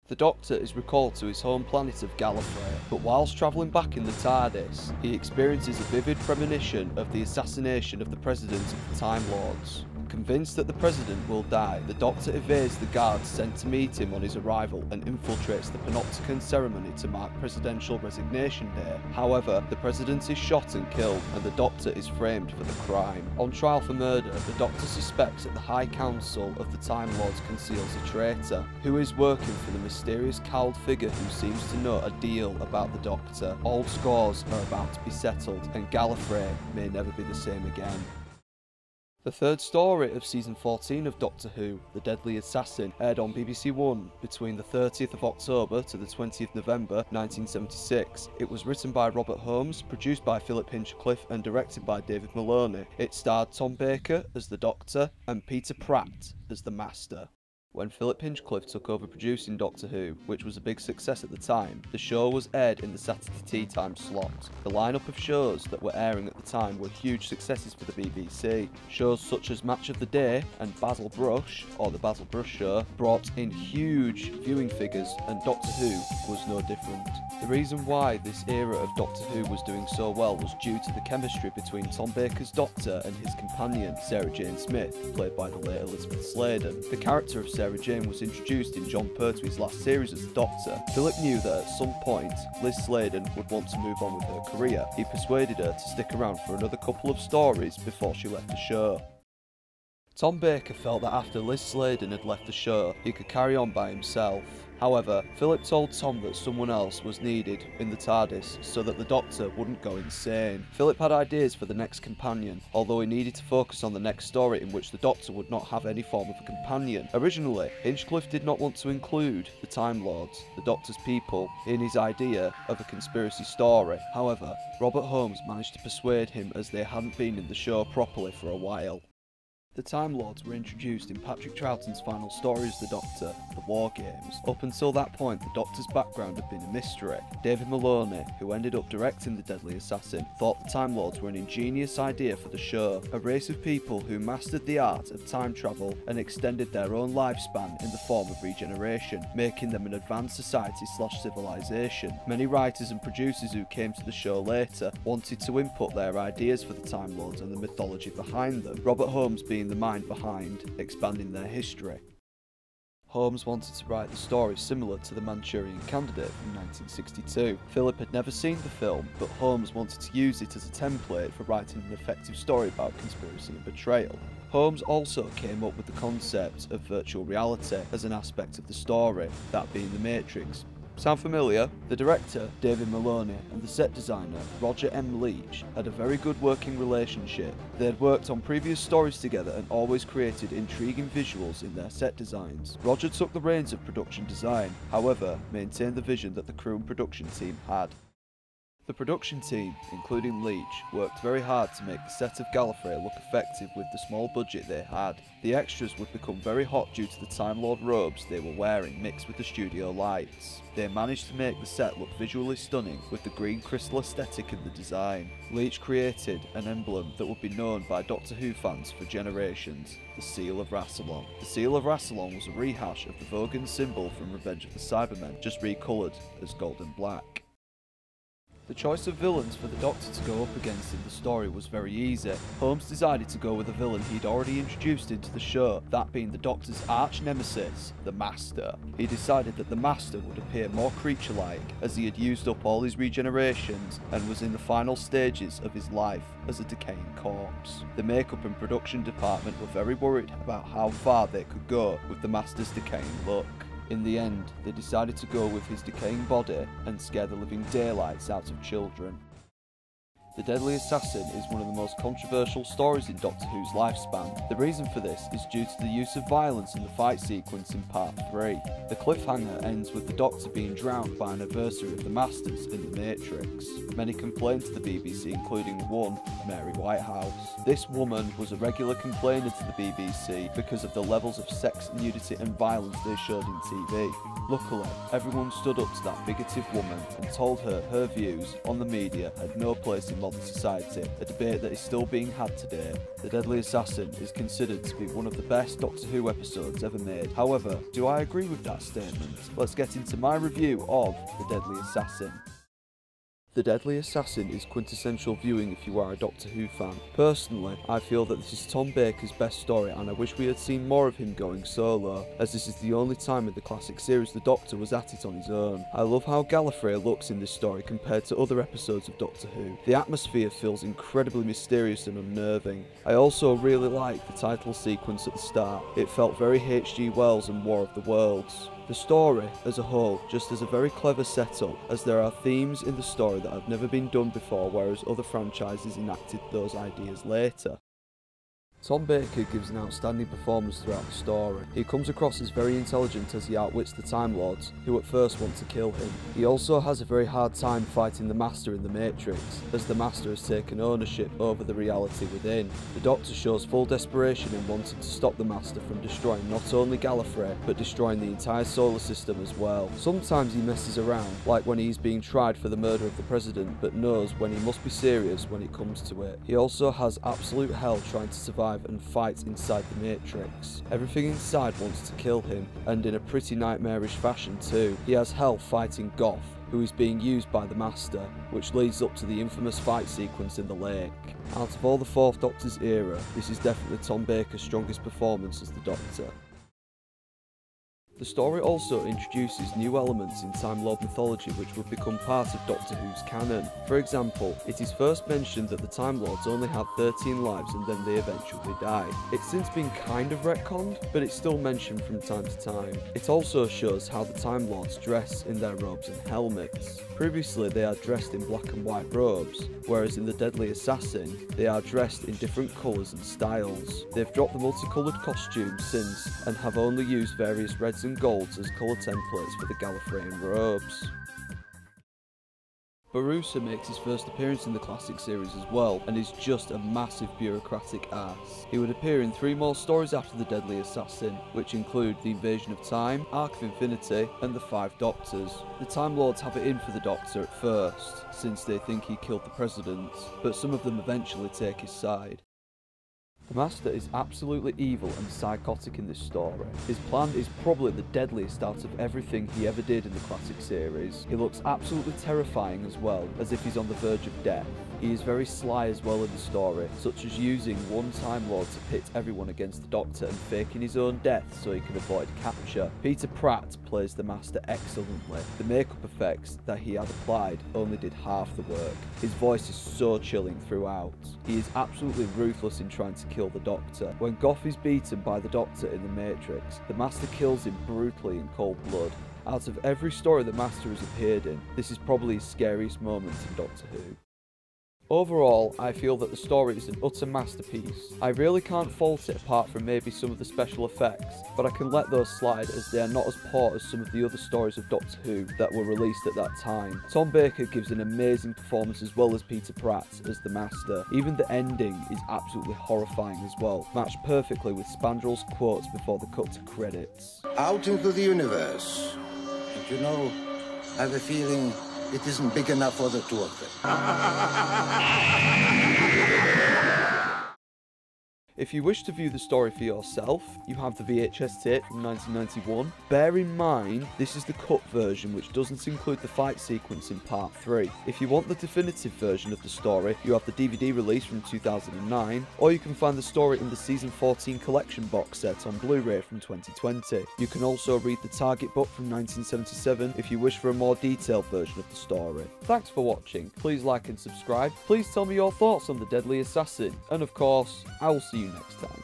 The Doctor is recalled to his home planet of Gallifrey, but whilst travelling back in the TARDIS, he experiences a vivid premonition of the assassination of the President of the Time Lords. Convinced that the President will die, the Doctor evades the guards sent to meet him on his arrival and infiltrates the Panopticon ceremony to mark Presidential Resignation Day. However, the President is shot and killed, and the Doctor is framed for the crime. On trial for murder, the Doctor suspects that the High Council of the Time Lords conceals a traitor, who is working for the mysterious cowled figure who seems to know a deal about the Doctor. All scores are about to be settled, and Gallifrey may never be the same again. The third story of Season 14 of Doctor Who, The Deadly Assassin, aired on BBC One between the 30th of October to the 20th November 1976. It was written by Robert Holmes, produced by Philip Hinchcliffe and directed by David Maloney. It starred Tom Baker as the Doctor and Peter Pratt as the Master. When Philip Hinchcliffe took over producing Doctor Who, which was a big success at the time, the show was aired in the Saturday tea time slot. The lineup of shows that were airing at the time were huge successes for the BBC. Shows such as Match of the Day and Basil Brush, or The Basil Brush Show, brought in huge viewing figures, and Doctor Who was no different. The reason why this era of Doctor Who was doing so well was due to the chemistry between Tom Baker's Doctor and his companion, Sarah Jane Smith, played by the late Elizabeth Sladen. The character of Sarah Jane was introduced in Jon Pertwee's last series as the Doctor. Philip knew that at some point, Liz Sladen would want to move on with her career. He persuaded her to stick around for another couple of stories before she left the show. Tom Baker felt that after Liz Sladen had left the show, he could carry on by himself. However, Philip told Tom that someone else was needed in the TARDIS so that the Doctor wouldn't go insane. Philip had ideas for the next companion, although he needed to focus on the next story in which the Doctor would not have any form of a companion. Originally, Hinchcliffe did not want to include the Time Lords, the Doctor's people, in his idea of a conspiracy story. However, Robert Holmes managed to persuade him, as they hadn't been in the show properly for a while. The Time Lords were introduced in Patrick Troughton's final story as the Doctor, The War Games. Up until that point, the Doctor's background had been a mystery. David Maloney, who ended up directing The Deadly Assassin, thought the Time Lords were an ingenious idea for the show, a race of people who mastered the art of time travel and extended their own lifespan in the form of regeneration, making them an advanced society/civilization. Many writers and producers who came to the show later wanted to input their ideas for the Time Lords and the mythology behind them, Robert Holmes being the mind behind expanding their history. Holmes wanted to write the story similar to The Manchurian Candidate from 1962. Philip had never seen the film, but Holmes wanted to use it as a template for writing an effective story about conspiracy and betrayal. Holmes also came up with the concept of virtual reality as an aspect of the story, that being The Matrix. Sound familiar? The director, David Maloney, and the set designer, Roger M. Leach, had a very good working relationship. They had worked on previous stories together and always created intriguing visuals in their set designs. Roger took the reins of production design, however, maintained the vision that the crew and production team had. The production team, including Leach, worked very hard to make the set of Gallifrey look effective with the small budget they had. The extras would become very hot due to the Time Lord robes they were wearing mixed with the studio lights. They managed to make the set look visually stunning with the green crystal aesthetic in the design. Leach created an emblem that would be known by Doctor Who fans for generations, the Seal of Rassilon. The Seal of Rassilon was a rehash of the Vogan symbol from Revenge of the Cybermen, just recoloured as gold and black. The choice of villains for the Doctor to go up against in the story was very easy. Holmes decided to go with a villain he'd already introduced into the show, that being the Doctor's arch nemesis, the Master. He decided that the Master would appear more creature-like, as he had used up all his regenerations and was in the final stages of his life as a decaying corpse. The makeup and production department were very worried about how far they could go with the Master's decaying look. In the end, they decided to go with his decaying body and scare the living daylights out of children. The Deadly Assassin is one of the most controversial stories in Doctor Who's lifespan. The reason for this is due to the use of violence in the fight sequence in Part 3. The cliffhanger ends with the Doctor being drowned by an adversary of the Master's in the Matrix. Many complained to the BBC, including one, Mary Whitehouse. This woman was a regular complainer to the BBC because of the levels of sex, nudity and violence they showed in TV. Luckily, everyone stood up to that bigoted woman and told her her views on the media had no place in modern society, a debate that is still being had today. The Deadly Assassin is considered to be one of the best Doctor Who episodes ever made. However, do I agree with that statement? Let's get into my review of The Deadly Assassin. The Deadly Assassin is quintessential viewing if you are a Doctor Who fan. Personally, I feel that this is Tom Baker's best story and I wish we had seen more of him going solo, as this is the only time in the classic series the Doctor was at it on his own. I love how Gallifrey looks in this story compared to other episodes of Doctor Who. The atmosphere feels incredibly mysterious and unnerving. I also really like the title sequence at the start. It felt very H.G. Wells and War of the Worlds. The story, as a whole, just has a very clever setup, as there are themes in the story that have never been done before, whereas other franchises enacted those ideas later. Tom Baker gives an outstanding performance throughout the story. He comes across as very intelligent as he outwits the Time Lords, who at first want to kill him. He also has a very hard time fighting the Master in the Matrix, as the Master has taken ownership over the reality within. The Doctor shows full desperation in wanting to stop the Master from destroying not only Gallifrey, but destroying the entire solar system as well. Sometimes he messes around, like when he's being tried for the murder of the President, but knows when he must be serious when it comes to it. He also has absolute hell trying to survive and fight inside the Matrix. Everything inside wants to kill him, and in a pretty nightmarish fashion too. He has hell fighting Goff, who is being used by the Master, which leads up to the infamous fight sequence in the lake. Out of all the Fourth Doctor's era, this is definitely Tom Baker's strongest performance as the Doctor. The story also introduces new elements in Time Lord mythology which would become part of Doctor Who's canon. For example, it is first mentioned that the Time Lords only have 13 lives and then they eventually die. It's since been kind of retconned, but it's still mentioned from time to time. It also shows how the Time Lords dress in their robes and helmets. Previously they are dressed in black and white robes, whereas in The Deadly Assassin they are dressed in different colours and styles. They've dropped the multicoloured costumes since and have only used various reds and golds as colour templates for the Gallifreyan robes. Borusa makes his first appearance in the classic series as well, and is just a massive bureaucratic ass. He would appear in 3 more stories after The Deadly Assassin, which include The Invasion of Time, Arc of Infinity, and The Five Doctors. The Time Lords have it in for the Doctor at first, since they think he killed the President, but some of them eventually take his side. The Master is absolutely evil and psychotic in this story. His plan is probably the deadliest out of everything he ever did in the classic series. He looks absolutely terrifying as well, as if he's on the verge of death. He is very sly as well in the story, such as using one Time Lord to pit everyone against the Doctor and faking his own death so he can avoid capture. Peter Pratt plays the Master excellently. The makeup effects that he had applied only did half the work. His voice is so chilling throughout. He is absolutely ruthless in trying to kill the Doctor. When Goff is beaten by the Doctor in the Matrix, the Master kills him brutally in cold blood. Out of every story the Master has appeared in, this is probably his scariest moment in Doctor Who. Overall, I feel that the story is an utter masterpiece. I really can't fault it apart from maybe some of the special effects, but I can let those slide as they are not as poor as some of the other stories of Doctor Who that were released at that time. Tom Baker gives an amazing performance as well as Peter Pratt as the Master. Even the ending is absolutely horrifying as well, matched perfectly with Spandrel's quotes before the cut to credits. Out into the universe. And you know, I have a feeling it isn't big enough for the 2 of them. If you wish to view the story for yourself, you have the VHS tape from 1991. Bear in mind, this is the cut version which doesn't include the fight sequence in part 3. If you want the definitive version of the story, you have the DVD release from 2009, or you can find the story in the Season 14 collection box set on Blu-ray from 2020. You can also read the Target book from 1977 if you wish for a more detailed version of the story. Thanks for watching, please like and subscribe, please tell me your thoughts on The Deadly Assassin, and of course, I will see you next time.